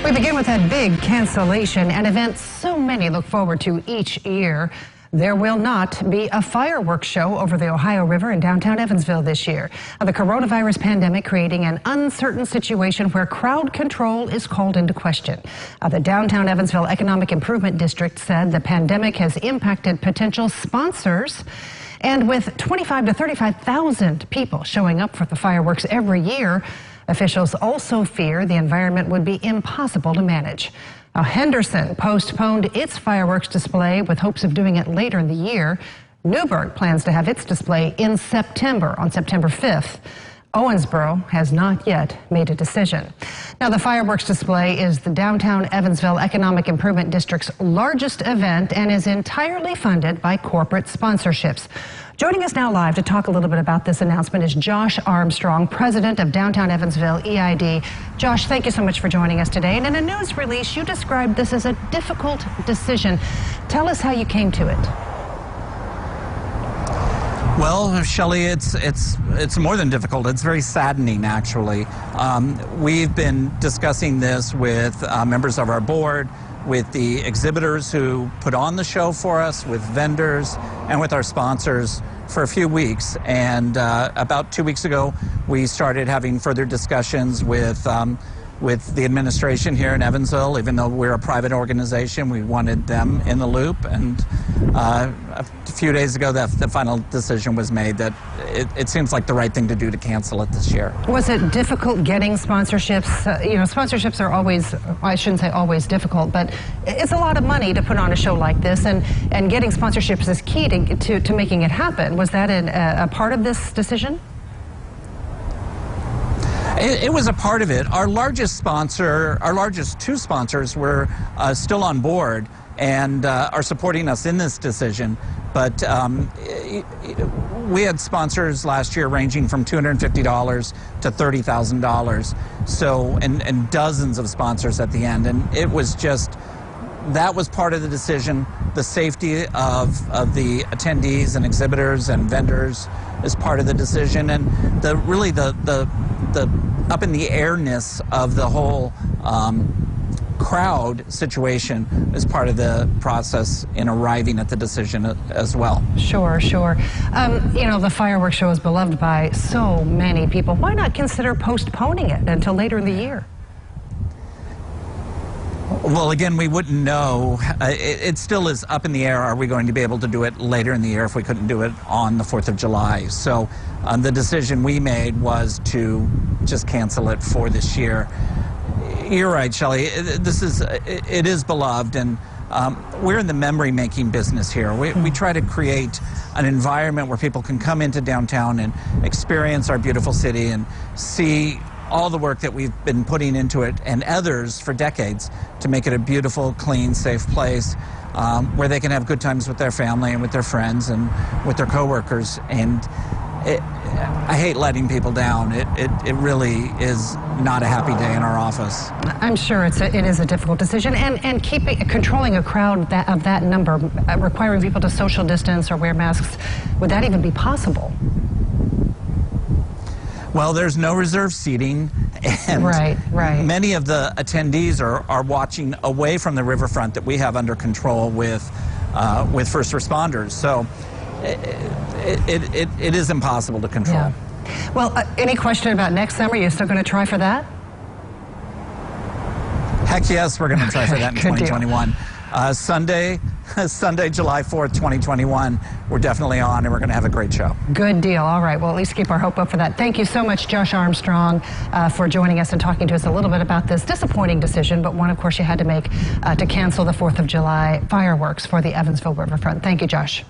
We begin with that big cancellation, an event so many look forward to each year. There will not be a fireworks show over the Ohio River in downtown Evansville this year. The coronavirus pandemic creating an uncertain situation where crowd control is called into question. The downtown Evansville Economic Improvement District said the pandemic has impacted potential sponsors. And with 25,000 to 35,000 people showing up for the fireworks every year, officials also fear the environment would be impossible to manage. Now, Henderson postponed its fireworks display with hopes of doing it later in the year. Newburgh plans to have its display in September, on September 5th. Owensboro has not yet made a decision. Now, the fireworks display is the downtown Evansville Economic Improvement District's largest event and is entirely funded by corporate sponsorships. Joining us now live to talk a little bit about this announcement is Josh Armstrong, president of Downtown Evansville EID. Josh, thank you so much for joining us today. And in a news release, you described this as a difficult decision. Tell us how you came to it. Well, Shelley, it's more than difficult. It's very saddening, actually. We've been discussing this with members of our board, with the exhibitors who put on the show for us, with vendors, and with our sponsors for a few weeks. And about 2 weeks ago, we started having further discussions with the administration here in Evansville. Even though we're a private organization, we wanted them in the loop. And a few days ago, the final decision was made that it seems like the right thing to do to cancel it this year. Was it difficult getting sponsorships? Sponsorships are always, I shouldn't say always difficult, but it's a lot of money to put on a show like this, and getting sponsorships is key to making it happen. Was that a part of this decision? It was a part of it. Our largest two sponsors were still on board and are supporting us in this decision. But we had sponsors last year ranging from $250 to $30,000. So, and dozens of sponsors at the end. And it was just, that was part of the decision. The safety of the attendees and exhibitors and vendors is part of the decision. And the up in the airness of the whole crowd situation is part of the process in arriving at the decision as well. Sure. The fireworks show is beloved by so many people. Why not consider postponing it until later in the year? Well, again, we wouldn't know. It still is up in the air. Are we going to be able to do it later in the year if we couldn't do it on the 4th of July? So the decision we made was to just cancel it for this year. You're right, Shelley. It is beloved, and we're in the memory-making business here. We try to create an environment where people can come into downtown and experience our beautiful city and see all the work that we've been putting into it and others for decades to make it a beautiful, clean, safe place where they can have good times with their family and with their friends and with their coworkers. And I hate letting people down. It really is not a happy day in our office. I'm sure it is a difficult decision, and controlling a crowd of that number, requiring people to social distance or wear masks, would that even be possible? Well, there's no reserve seating, and right. Many of the attendees are watching away from the riverfront that we have under control with first responders. So it is impossible to control. Yeah. Well, any question about next summer? You're still going to try for that? Heck yes, we're going to try for that in 2021. Sunday, July 4th, 2021, we're definitely on, and we're going to have a great show. Good deal. All right. Well, at least keep our hope up for that. Thank you so much, Josh Armstrong, for joining us and talking to us a little bit about this disappointing decision, but one, of course, you had to make to cancel the 4th of July fireworks for the Evansville riverfront. Thank you, Josh.